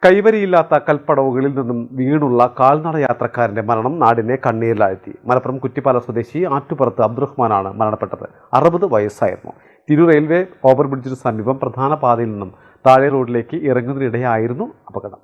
കൈവരിയില്ലാത്ത കൽപ്പടവുകളിൽ നിന്നും വീണുള്ള കാൽനട യാത്രക്കാരന്റെ മരണം നാടിനെ കണ്ണീരിലാഴ്ത്തി. മലപ്പുറം കുറ്റിപ്പാല സ്വദേശി ആറ്റുപുറത്ത് അബ്ദുറഹ്മാനാണ് മരണപ്പെട്ടത്. 60 വയസ്സായിരുന്നു. തിരൂർ റെയിൽവേ ഓവർബ്രിഡ്ജിന് സമീപം പ്രധാന പാതയിൽ നിന്നും താഴെ റോഡിലേക്ക് ഇറങ്ങുന്നതിനിടെയായിരുന്നു അപകടം.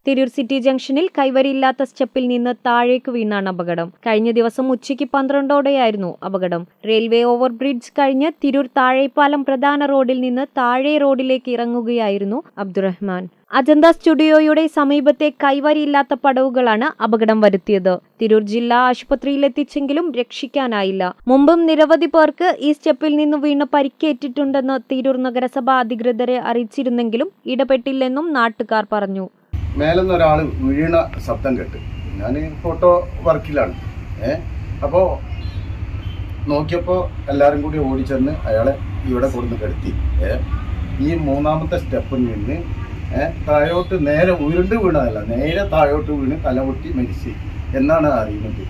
തിരൂർ സിറ്റി ജംഗ്ഷനിൽ കൈവരിയില്ലാത്ത സ്റ്റെപ്പിൽ നിന്ന് താഴേക്ക് വീണാണ് അപകടം. കഴിഞ്ഞ ദിവസം ഉച്ചയ്ക്ക് 12ഓടെയായിരുന്നു അപകടം. റെയിൽവേ ഓവർബ്രിഡ്ജ് കഴിഞ്ഞ് തിരൂർ താഴെപ്പാലം പ്രധാന റോഡിൽ നിന്ന് താഴെ റോഡിലേക്ക് ഇറങ്ങുകയായിരുന്നു അബ്ദുറഹ്മാൻ. അജന്ത സ്റ്റുഡിയോയുടെ സമീപത്തെ കൈവരിയില്ലാത്ത പടവുകളാണ് അപകടം വരുത്തിയത്. തിരൂർ ജില്ലാ ആശുപത്രിയിലെത്തിച്ചെങ്കിലും രക്ഷിക്കാനായില്ല. മുമ്പും നിരവധി പേർക്ക് ഈ സ്റ്റെപ്പിൽ നിന്ന് വീണ് പരിക്കേറ്റിട്ടുണ്ടെന്ന് തിരൂർ നഗരസഭ അധികൃതരെ അറിയിച്ചിരുന്നെങ്കിലും ഇടപെട്ടില്ലെന്നും നാട്ടുകാർ പറഞ്ഞു. മേലെന്ന് ഒരാൾ വീണ ശബ്ദം കേട്ട് ഞാൻ ഫോട്ടോ വർക്കിലാണ്. അപ്പോൾ നോക്കിയപ്പോൾ എല്ലാവരും കൂടി ഓടിച്ചെന്ന് അയാളെ ഇവിടെ കൊടുന്ന് കിടത്തി. ഈ 3ാമത്തെ സ്റ്റെപ്പിൽ നിന്ന് താഴോട്ട് നേരെ ഉരുണ്ട് വീണതല്ല, നേരെ താഴോട്ട് വീണ് തലപൊട്ടി മരിച്ച് എന്നാണ് അറിയുന്നത്.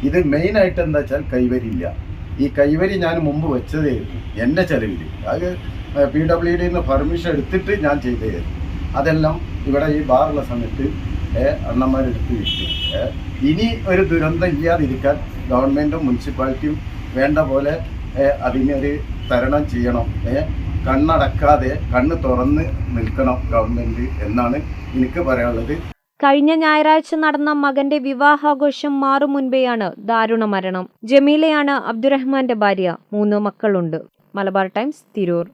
ഇത് മെയിനായിട്ട് എന്താ വെച്ചാൽ കൈവരിയില്ല. ഈ കൈവരി ഞാൻ മുമ്പ് വെച്ചതായിരുന്നു എൻ്റെ ചെലവിൽ. അത് PWD പെർമിഷൻ എടുത്തിട്ട് ഞാൻ ചെയ്തതായിരുന്നു. അതെല്ലാം ഇവിടെ ഈ ബാറുള്ള സമയത്ത് അണ്ണന്മാരെടുത്ത് വിട്ടു. ഇനി ഒരു ദുരന്തം ഇല്ലാതിരിക്കാൻ ഗവൺമെൻറ്റും മുനിസിപ്പാലിറ്റിയും വേണ്ട പോലെ അതിനൊരു തരണം ചെയ്യണം. കണ്ണടക്കാതെ കണ്ണ് തുറന്ന് നിൽക്കണം ഗവൺമെൻറ് എന്നാണ് എനിക്ക് പറയാനുള്ളത്. കഴിഞ്ഞ ഞായറാഴ്ച നടന്ന മകന്റെ വിവാഹാഘോഷം മാറും മുൻപെയാണ് ദാരുണ മരണം. ജമീലയാണ് അബ്ദുറഹ്മാന്റെ ഭാര്യ. 3 മക്കളുണ്ട്. മലബാർ ടൈംസ്, തിരൂർ.